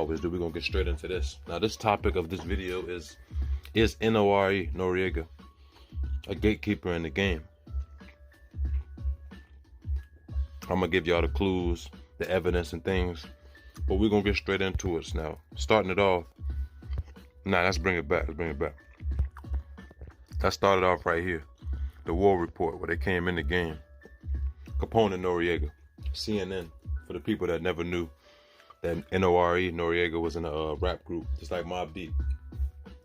always do, we're gonna get straight into this. Now, this topic of this video is N.O.R.E, Noreaga, a gatekeeper in the game? I'm gonna give y'all the clues, the evidence and things, but we're gonna get straight into it now. Starting it off, let's bring it back. Let's start it off right here. The war report, where they came in the game. Capone and Noreaga, CNN, for the people that never knew that N.O.R.E, Noreaga, was in a rap group, just like Mobb Deep.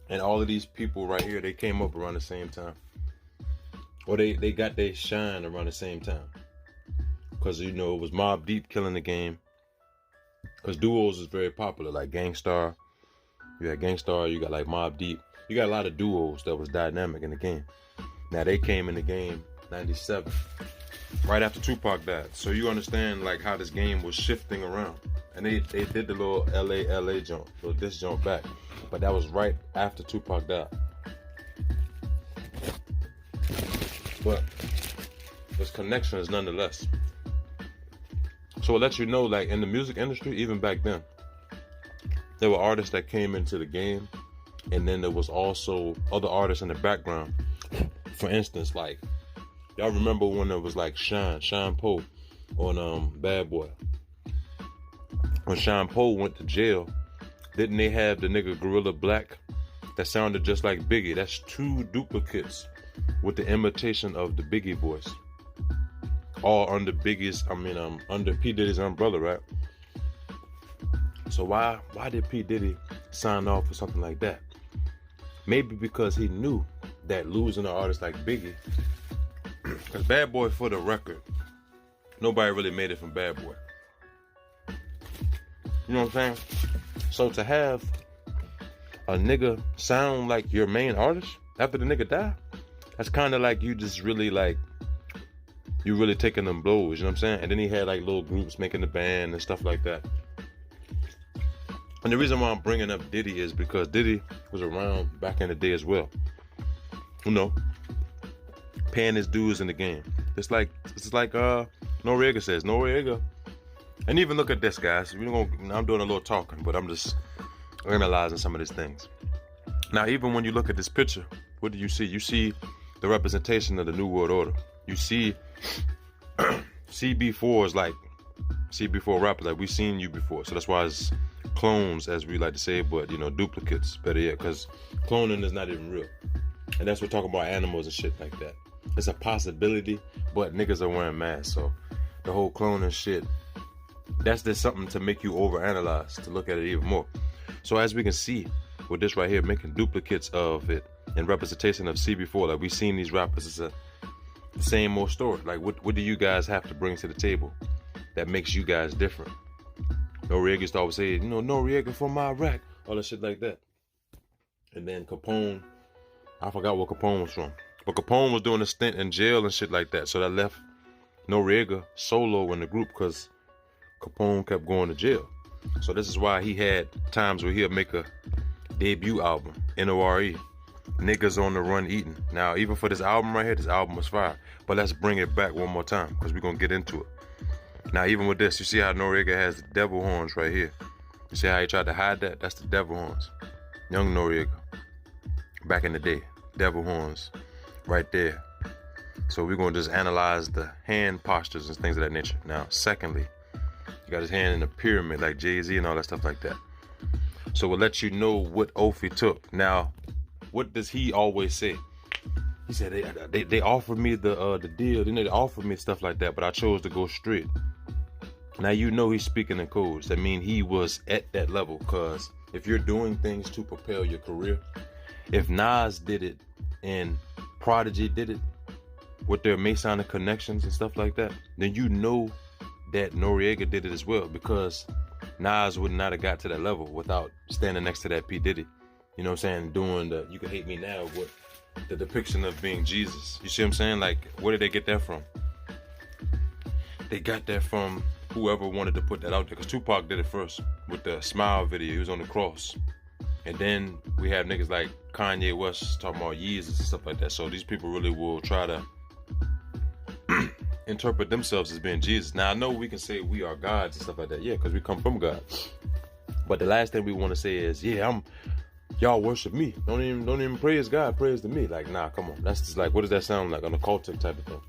And all of these people right here, they came up around the same time. Or they got their shine around the same time. Because, it was Mobb Deep killing the game. Because duos is very popular, like Gangstar. You got Gangstar, you got like Mobb Deep. You got a lot of duos that was dynamic in the game. Now, they came in the game 97, right after Tupac died. So you understand like how this game was shifting around. And they did the little LA jump, so this jump back. But that was right after Tupac died. But there's connections nonetheless. So it lets you know, like in the music industry, even back then, there were artists that came into the game, and then there was also other artists in the background. For instance, like, y'all remember when there was like Sean Poe on Bad Boy? When Sean Poe went to jail, didn't they have the nigga Gorilla Black that sounded just like Biggie? That's two duplicates with the imitation of the Biggie voice. All under under P. Diddy's umbrella, right? So why did P. Diddy sign off for something like that? Maybe because he knew that losing an artist like Biggie, because Bad Boy, for the record, nobody really made it from Bad Boy. You know what I'm saying? So to have a nigga sound like your main artist after the nigga died, that's kind of like you just really like, you really taking them blows, you know what I'm saying? And then he had like little groups making the band and stuff like that. And the reason why I'm bringing up Diddy is because Diddy was around back in the day as well. Paying his dues in the game. It's like Noreaga says. Noreaga. And even look at this, guys. I'm doing a little talking, but I'm just analyzing some of these things. Now, even when you look at this picture, what do you see? You see the representation of the New World Order. You see CB4s, like CB4 rappers, like we've seen you before. So that's why it's clones, as we like to say, but duplicates, better yet, because cloning is not even real. And that's what we're talking about, animals and shit like that. It's a possibility, but niggas are wearing masks, so the whole cloning shit, that's just something to make you overanalyze, to look at it even more. So as we can see with this right here, making duplicates of it in representation of CB4, like we've seen these rappers, it's the same old story. Like what do you guys have to bring to the table that makes you guys different? Noreaga used to always say, Noreaga from my rack, all that shit like that. And then Capone, I forgot what Capone was from, but Capone was doing a stint in jail and shit like that. So that left Noreaga solo in the group because Capone kept going to jail. So this is why he had times where he'll make a debut album, N.O.R.E, Niggas on the Run Eating. Now, even for this album right here, this album was fire. But let's bring it back one more time because we're going to get into it. Now, even with this, you see how Noreaga has the devil horns right here. You see how he tried to hide that? That's the devil horns. Young Noreaga, back in the day, devil horns right there. So we're going to just analyze the hand postures and things of that nature. Now, secondly, he got his hand in a pyramid like Jay-Z and all that stuff like that. So we'll let you know what oath he took. Now, what does he always say? He said they offered me the deal, then they offered me stuff like that, but I chose to go straight. Now he's speaking in codes. That means he was at that level, because if you're doing things to propel your career, if Nas did it and Prodigy did it with their Masonic connections and stuff like that, then that Noreaga did it as well, because Nas would not have got to that level without standing next to that P. Diddy. You know what I'm saying? Doing the You Can Hate Me Now with the depiction of being Jesus. You see what I'm saying? Like, where did they get that from? They got that from whoever wanted to put that out there, because Tupac did it first with the Smile video. He was on the cross. And then we have niggas like Kanye West talking about Yeezus and stuff like that. So these people really will try to interpret themselves as being Jesus. Now, I know we can say we are gods and stuff like that. Yeah, because we come from God. But the last thing we want to say is, yeah, y'all worship me. Don't even praise God, praise to me. Like, nah, come on. That's just like, what does that sound like? An occultic type of thing.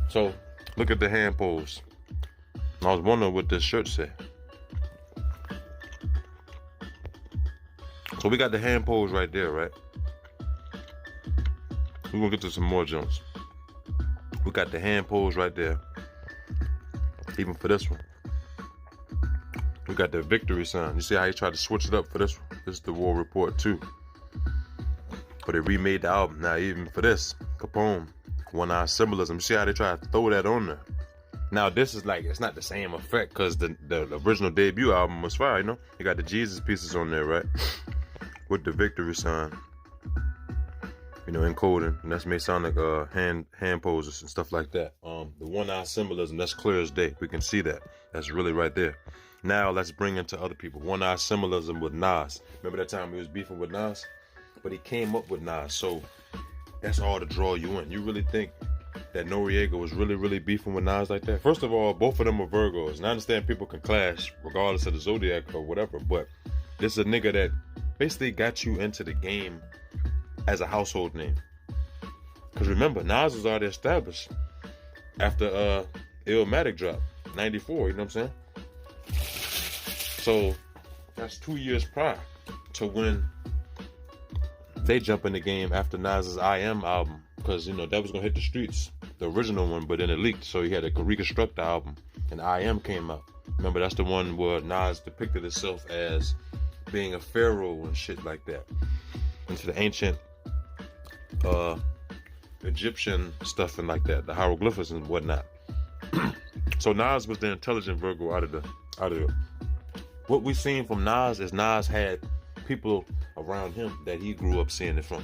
So, look at the hand pose. I was wondering what this shirt said. So we got the hand pose right there, right? We're gonna get to some more jumps. We got the hand pose right there. Even for this one. We got the victory sign. You see how he tried to switch it up for this one? This is the War Report 2. But they remade the album. Now even for this, Capone, One-Eye Symbolism. You see how they tried to throw that on there? Now this is like, it's not the same effect because the original debut album was fire, you know? You got the Jesus pieces on there, right? With the victory sign. You know, encoding. And that's may sound like hand poses and stuff like that. The one-eye symbolism, that's clear as day. We can see that. That's really right there. Now let's bring it to other people. One-eye symbolism with Nas. Remember that time he was beefing with Nas? But he came up with Nas. So that's all to draw you in. You really think that Noreaga was really beefing with Nas like that? First of all, both of them are Virgos. And I understand people can clash regardless of the zodiac or whatever. But this is a nigga that basically got you into the game as a household name. Because remember, Nas was already established after Illmatic dropped, 94, you know what I'm saying? So that's 2 years prior to when they jump in the game after Nas's I Am album. Because, you know, that was going to hit the streets, the original one, but then it leaked. So he had to reconstruct the album, and I Am came out. Remember, that's the one where Nas depicted himself as being a pharaoh and shit like that. Into the ancient Egyptian stuff and like that, the hieroglyphics and whatnot. So Nas was the intelligent Virgo out of the. What we seen from Nas is Nas had people around him that he grew up seeing it from.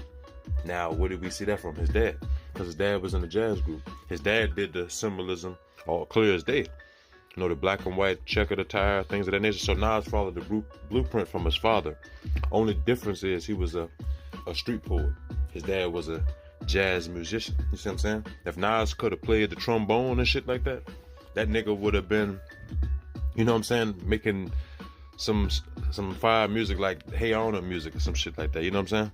Now, where did we see that from? His dad, because his dad was in the jazz group. His dad did the symbolism, all clear as day. You know, the black and white checkered attire, things of that nature. So Nas followed the blueprint from his father. Only difference is he was a street poet. His dad was a jazz musician. You see what I'm saying? If Nas could have played the trombone and shit like that, that nigga would have been, you know what I'm saying, making some fire music like Hey Honor music or some shit like that. You know what I'm saying?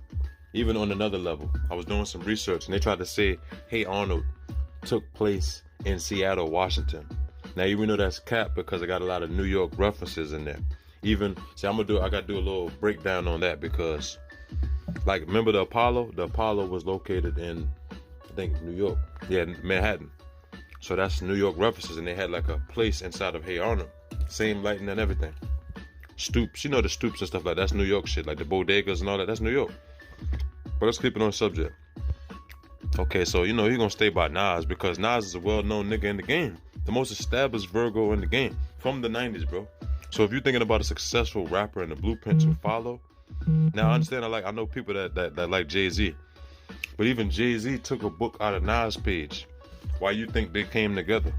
Even on another level, I was doing some research and they tried to say Hey Arnold took place in Seattle, Washington. Now, even though that's cap because I got a lot of New York references in there. Even, see, I gotta do a little breakdown on that because, like, remember the Apollo? The Apollo was located in, I think, New York. Yeah, Manhattan. So that's New York references, and they had like a place inside of Hey Arnold. Same lighting and everything. Stoops, you know the stoops and stuff like that. That's New York shit, like the bodegas and all that. That's New York. But let's keep it on subject. Okay, so, you know, you're gonna stay by Nas because Nas is a well-known nigga in the game. The most established Virgo in the game from the 90s, bro. So if you're thinking about a successful rapper and the blueprint to follow, now I understand I know people that like Jay-Z. But even Jay-Z took a book out of Nas' page. Why you think they came together?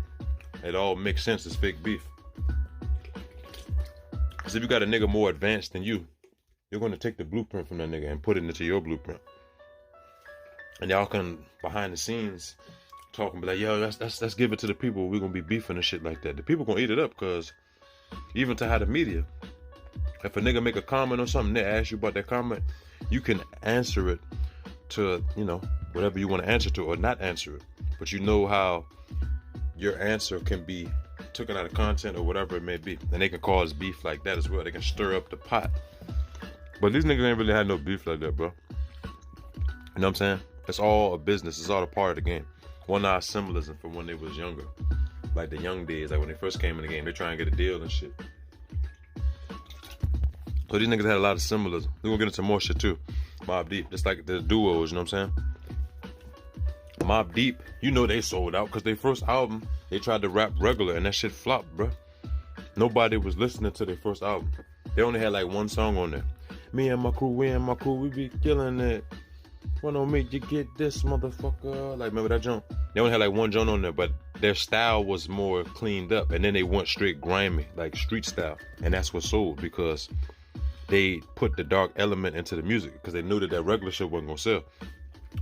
It all makes sense. It's fake beef. Because if you got a nigga more advanced than you, you're going to take the blueprint from that nigga and put it into your blueprint. And y'all can, behind the scenes, talk and be like, yo, let's give it to the people. We're going to be beefing and shit like that. The people going to eat it up because even to have the media, if a nigga make a comment or something, they ask you about that comment, you can answer it to, you know, whatever you want to answer to or not answer it. But you know how your answer can be taken out of content or whatever it may be. And they can cause beef like that as well. They can stir up the pot. But these niggas ain't really had no beef like that, bro. You know what I'm saying? It's all a business. It's all a part of the game. One-eye symbolism from when they was younger. Like the young days, like when they first came in the game. They try and get a deal and shit. So these niggas had a lot of symbolism. We're gonna get into more shit too. Mobb Deep. Just like the duos, you know what I'm saying? Mobb Deep, you know they sold out because their first album, they tried to rap regular and that shit flopped, bro. Nobody was listening to their first album. They only had like one song on there. Me and my crew, we be killing it. When on me, you get this motherfucker. Like, remember that joint? They only had like one joint on there, but their style was more cleaned up. And then they went straight grimy, like street style. And that's what sold because they put the dark element into the music because they knew that regular shit wasn't gonna sell.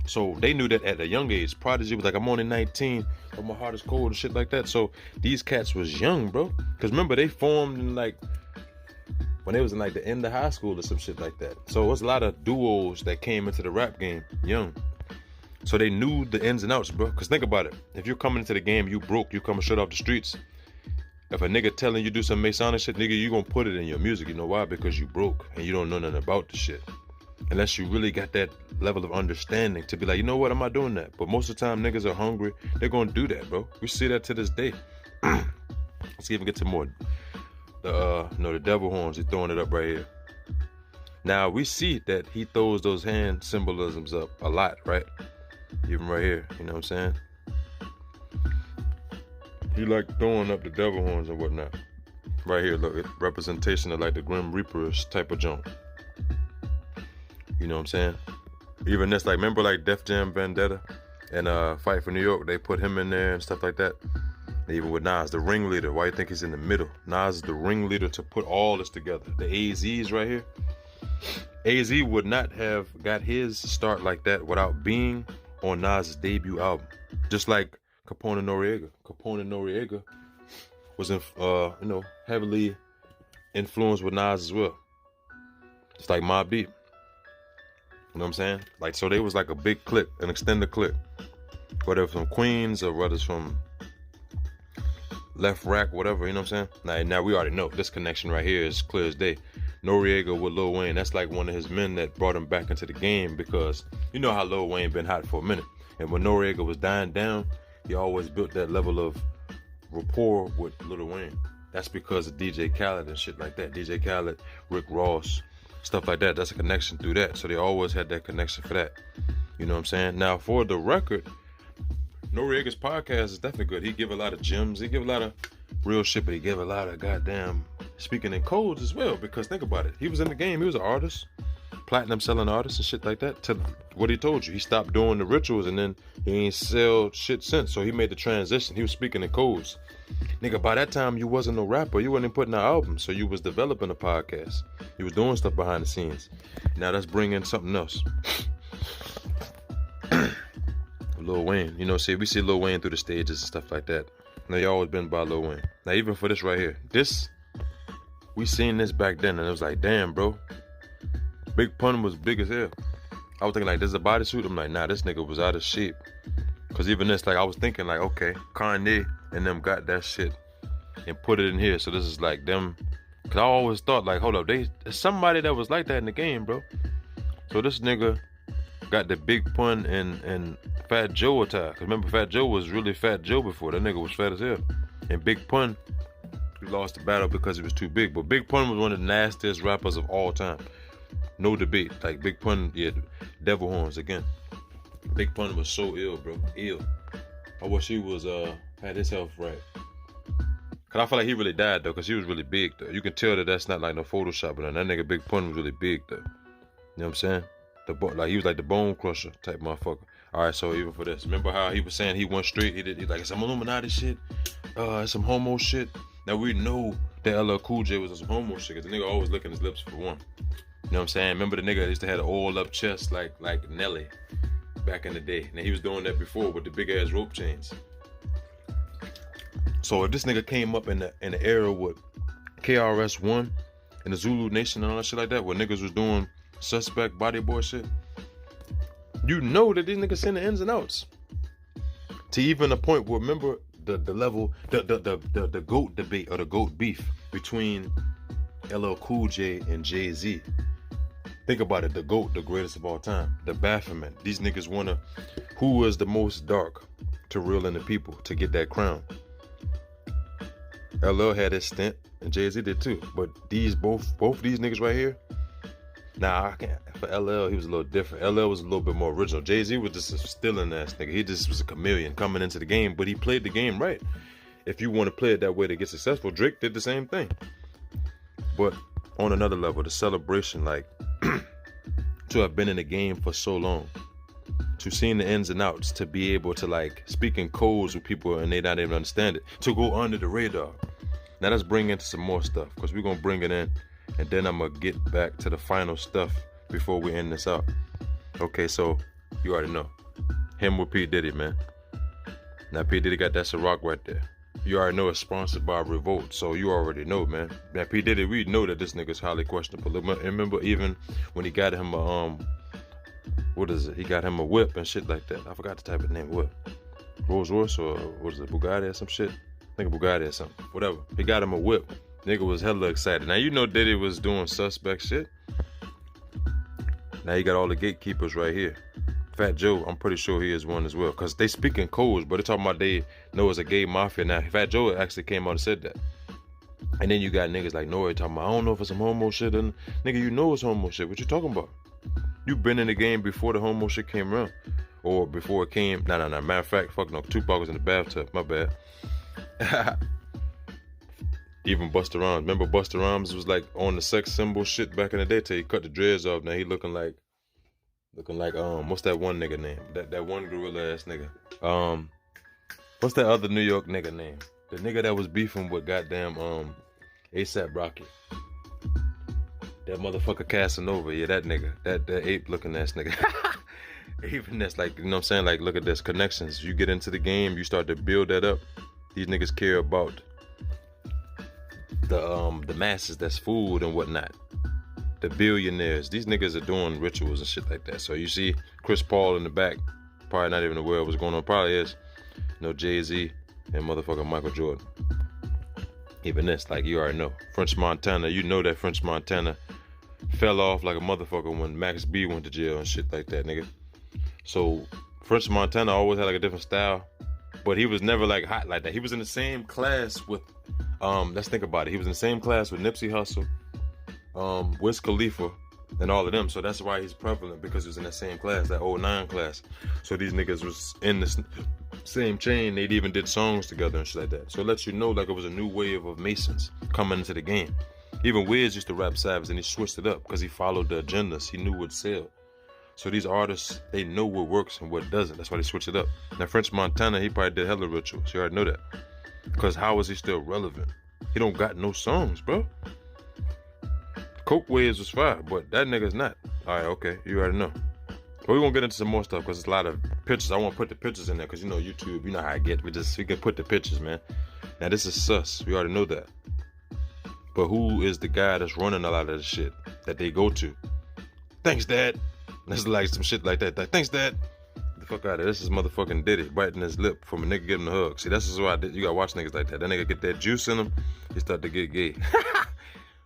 So they knew that at a young age. Prodigy was like, I'm only 19, but my heart is cold and shit like that. So these cats was young, bro. Because remember, they formed in like when they was in like the end of high school or some shit like that. So it was a lot of duos that came into the rap game young. So they knew the ins and outs, bro. Because think about it. If you're coming into the game, you broke, you coming straight off the streets. If a nigga telling you do some Masonic shit, nigga, you gonna put it in your music. You know why? Because you broke and you don't know nothing about the shit. Unless you really got that level of understanding to be like, you know what, I'm not doing that. But most of the time, niggas are hungry. They're gonna do that, bro. We see that to this day. Let's even get to more. The devil horns, he's throwing it up right here. Now, we see that he throws those hand symbolisms up a lot, right? Even right here, you know what I'm saying? He like throwing up the devil horns and whatnot. Right here, look, representation of like the Grim Reapers type of junk. You know what I'm saying? Even this, like, remember like Def Jam Vendetta and Fight for New York? They put him in there and stuff like that. Even with Nas, the ringleader. Why you think he's in the middle? Nas is the ringleader to put all this together. The AZs right here. AZ would not have got his start like that without being on Nas' debut album. Just like Capone and Noreaga. Capone and Noreaga was heavily influenced with Nas as well. It's like Mobb Deep. You know what I'm saying? Like, so they was like a big clique, an extended clique. Whether it's from Queens or whether it's from Left Rack, whatever, you know what I'm saying? Now we already know this connection right here is clear as day. Noreaga with Lil Wayne, that's like one of his men that brought him back into the game, because you know how Lil Wayne been hot for a minute. And when Noreaga was dying down, he always built that level of rapport with Lil Wayne. That's because of DJ Khaled and shit like that. DJ Khaled, Rick Ross, stuff like that. That's a connection through that. So they always had that connection for that. You know what I'm saying? Now, for the record, Noreaga's podcast is definitely good. He give a lot of gems. He give a lot of real shit, but he give a lot of goddamn speaking in codes as well. Because think about it. He was in the game. He was an artist. Platinum selling artist and shit like that. To what he told you. He stopped doing the rituals and then he ain't sell shit since. So he made the transition. He was speaking in codes. Nigga, by that time, you wasn't no rapper. You wasn't putting out albums. So you was developing a podcast. You was doing stuff behind the scenes. Now let's bring in something else. Lil Wayne. You know, see, we see Lil Wayne through the stages and stuff like that. Now, you always been by Lil Wayne. Now, even for this right here. This, we seen this back then, and it was like, damn, bro. Big Pun was big as hell. I was thinking, like, this is a bodysuit? I'm like, nah, this nigga was out of shape. Because even this, like, I was thinking, like, okay, Kanye and them got that shit and put it in here. So this is like them. Because I always thought, like, hold up, there's somebody that was like that in the game, bro. So this nigga got the Big Pun and Fat Joe attire. Because remember, Fat Joe was really Fat Joe before. That nigga was fat as hell. And Big Pun, he lost the battle because he was too big. But Big Pun was one of the nastiest rappers of all time. No debate. Like, Big Pun, yeah, devil horns again. Big Pun was so ill, bro. Ill. I wish he was, had his health right. Cause I feel like he really died, though, because he was really big, though. You can tell that that's not like no Photoshop, but that nigga Big Pun was really big, though. You know what I'm saying? Like, he was like the bone crusher type motherfucker. All right, so even for this, remember how he was saying he went straight? He like, some Illuminati shit, some homo shit. Now we know that LL Cool J was some homo shit, cause the nigga always licking his lips for one. You know what I'm saying? Remember the nigga that used to have an oiled up chest like Nelly back in the day. Now he was doing that before with the big ass rope chains. So if this nigga came up in the era with KRS-One and the Zulu Nation and all that shit like that, where niggas was doing suspect body boy shit, you know that these niggas seen the ins and outs. To even a point where, remember the level, the GOAT debate or the GOAT beef between LL Cool J and Jay-Z. Think about it, the GOAT, the greatest of all time, the Baphomet. These niggas wanna, who was the most dark to reel in the people to get that crown? LL had his stint, and Jay-Z did too. But these both these niggas right here, nah, I can't. For LL, he was a little different. LL was a little bit more original. Jay-Z was just a stealing ass nigga. He just was a chameleon coming into the game, but he played the game right. If you want to play it that way to get successful, Drake did the same thing. But on another level, the celebration, like, to have been in the game for so long, to seeing the ins and outs, to be able to, like, speak in codes with people and they not even understand it, to go under the radar. Now let's bring into some more stuff, because we're going to bring it in, and then I'm going to get back to the final stuff before we end this out. Okay, so you already know. Him with P. Diddy, man. Now P. Diddy got that Ciroc right there. you already know it's sponsored by Revolt, so you already know, man. That P. Diddy, we know that this nigga's highly questionable. Remember even when he got him a, what is it? He got him a whip and shit like that. I forgot the type of name, what? Rolls Royce or what is it, Bugatti or some shit? I think Bugatti or something. Whatever. He got him a whip. Nigga was hella excited. Now you know Diddy was doing suspect shit. Now you got all the gatekeepers right here. Fat Joe, I'm pretty sure he is one as well. Because they speak in codes, but they're talking about they know it's a gay mafia. Now, Fat Joe actually came out and said that. And then you got niggas like N.O.R.E talking about, I don't know if it's some homo shit. And nigga, you know it's homo shit. What you talking about? You been in the game before the homo shit came around. Or before it came. Nah. Matter of fact, fuck no. Tupac was in the bathtub. My bad. Even Busta Rhymes. Remember Busta Rhymes was like on the sex symbol shit back in the day till he cut the dreads off. Now he looking like what's that one nigga name? That one gorilla ass nigga. What's that other New York nigga name? The nigga that was beefing with goddamn ASAP Rocky. That motherfucker Casanova. Yeah, that nigga. That ape looking ass nigga. Even that's like, you know what I'm saying? Like, look at this connections. You get into the game, you start to build that up. These niggas care about the masses, that's food and whatnot. The billionaires, these niggas are doing rituals and shit like that. So you see Chris Paul in the back, probably not even aware of what's going on. Probably is, you know, Jay-Z and motherfucking Michael Jordan. Even this, like you already know. French Montana, you know that French Montana fell off like a motherfucker when Max B went to jail and shit like that, nigga. So French Montana always had like a different style, but he was never like hot like that. He was in the same class with, let's think about it. He was in the same class with Nipsey Hussle, Wiz Khalifa, and all of them. So that's why he's prevalent, because he was in that same class, that 09 class. So these niggas was in the same chain. They even did songs together and shit like that. So it lets you know like it was a new wave of Masons coming into the game. Even Wiz used to rap Savage and he switched it up because he followed the agendas. He knew what sell. So these artists, they know what works and what doesn't. That's why they switch it up. Now French Montana, he probably did hella rituals. You already know that. Because how is he still relevant? He don't got no songs, bro. Coke Waves was fire, but that nigga's not. Alright, okay, you already know. But we're gonna get into some more stuff because it's a lot of pictures. I want to put the pictures in there because you know YouTube, you know how I get. We can put the pictures, man. Now this is sus. We already know that. But who is the guy that's running a lot of the shit that they go to? Thanks, Dad. That's like some shit like that. Thanks, Dad. Get the fuck out of here. This is motherfucking Diddy biting his lip from a nigga giving a hug. See, this is why you gotta watch niggas like that. That nigga get that juice in him, he start to get gay.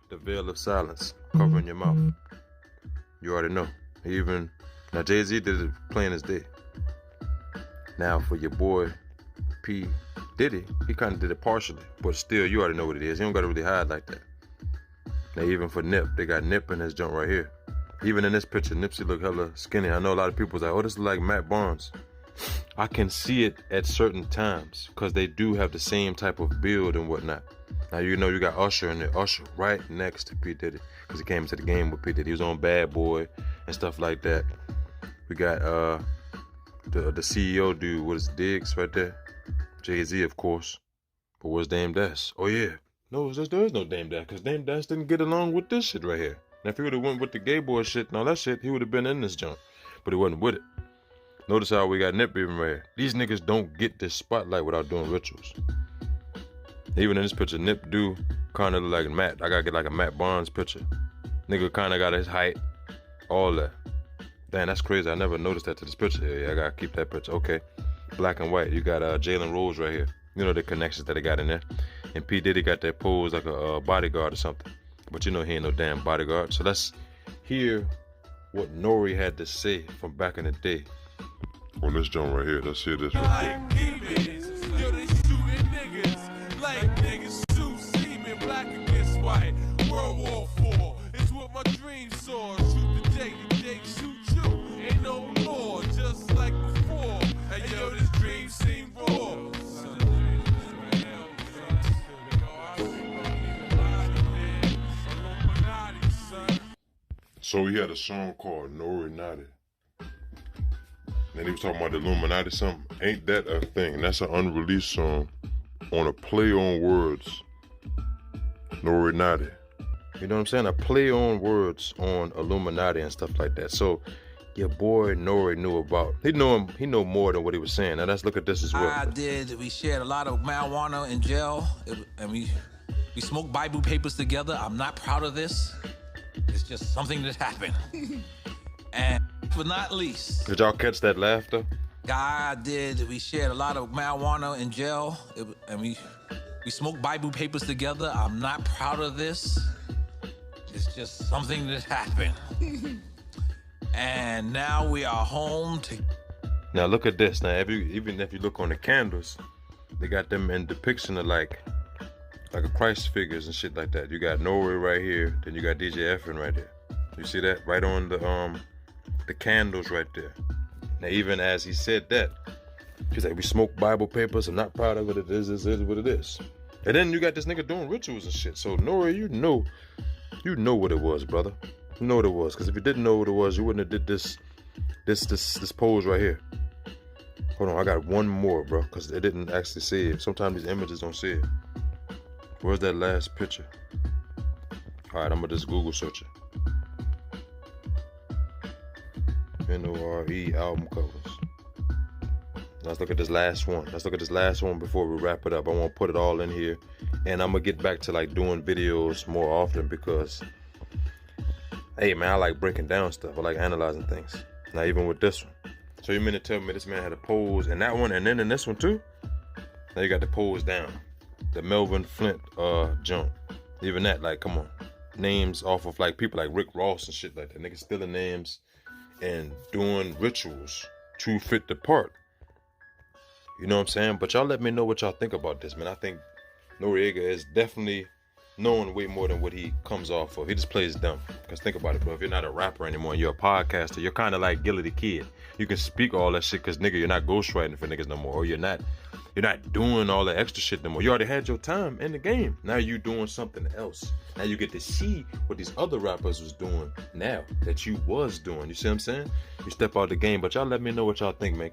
The veil of silence covering your mouth. You already know. Now Jay-Z did it plain as day. Now for your boy P. Diddy, he kind of did it partially, but still, you already know what it is. He don't gotta really hide like that. Now even for Nip, they got Nip in his junk right here. Even in this picture, Nipsey look hella skinny. I know a lot of people was like, oh, this is like Matt Barnes. I can see it at certain times because they do have the same type of build and whatnot. Now, you know, you got Usher in there. Usher right next to P. Diddy because he came into the game with P. Diddy. He was on Bad Boy and stuff like that. We got the CEO dude. What is Diggs right there? Jay-Z, of course. But where's Dame Dash? Oh, yeah. No, there is no Dame Dash because Dame Dash didn't get along with this shit right here. Now, if he would have went with the gay boy shit and all that shit, he would have been in this junk. But he wasn't with it. Notice how we got Nip even right here. These niggas don't get this spotlight without doing rituals. Even in this picture, Nip do kind of look like Matt. I gotta get like a Matt Barnes picture. Nigga kind of got his height, all that. Damn, that's crazy. I never noticed that to this picture. Yeah, I gotta keep that picture. Okay, black and white. You got Jalen Rose right here. You know the connections that they got in there. And P. Diddy got that pose like a bodyguard or something. But you know he ain't no damn bodyguard. So let's hear what N.O.R.E had to say from back in the day. On this joint right here, let's hear this real quick. Yo, they shooting niggas like niggas shoot semen, black against white. World War IV is what my dreams saw. Shoot the day shoot you. Ain't no more, just like before. And yo, this dream seem raw. So he had a song called N.O.R.E. Naughty. And he was talking about the Illuminati something. Ain't that a thing? That's an unreleased song on a play on words. N.O.R.E. Naughty. You know what I'm saying? A play on words on Illuminati and stuff like that. So your boy N.O.R.E knew about. He know more than what he was saying. Now let's look at this as well. We shared a lot of marijuana in jail, and we smoked Bible papers together. I'm not proud of this. It's just something that happened. And but not least, did y'all catch that laughter? We shared a lot of marijuana in jail, and we smoked Bible papers together. I'm not proud of this. It's just something that happened. And now we are home to. Now look at this. Now even if you look on the candles, they got them in depiction of like a Christ figures and shit like that. You got N.O.R.E right here, then you got DJ Effin right there. You see that right on the candles right there. Now even as he said that, he's like, we smoke Bible papers. I'm not proud of it. It is what it is. And then you got this nigga doing rituals and shit. So N.O.R.E, you know what it was, brother. You know what it was. Because if you didn't know what it was, you wouldn't have did this pose right here. Hold on, I got one more, bro. Because it didn't actually say it. Sometimes these images don't say it. Where's that last picture? All right, I'm gonna just Google search it. N.O.R.E album covers. Let's look at this last one. Before we wrap it up. I won't put it all in here. And I'm gonna get back to like doing videos more often because, hey man, I like breaking down stuff. I like analyzing things. Now even with this one. So you mean to tell me this man had a pose in that one and then in this one too? Now you got the pose down. The Melvin Flint jump. Even that, like, come on. Names off of like people like Rick Ross and shit like that. Niggas stealing names and doing rituals to fit the part. You know what I'm saying? But y'all let me know what y'all think about this, man. I think Noreaga is definitely knowing way more than what he comes off of. He just plays dumb. Because think about it, bro. If you're not a rapper anymore and you're a podcaster, you're kind of like Gilly the Kid. You can speak all that shit because, nigga, you're not ghostwriting for niggas no more. Or you're not doing all that extra shit no more. You already had your time in the game. Now you doing something else. Now you get to see what these other rappers was doing now that you was doing. You see what I'm saying? You step out the game. But y'all let me know what y'all think, man.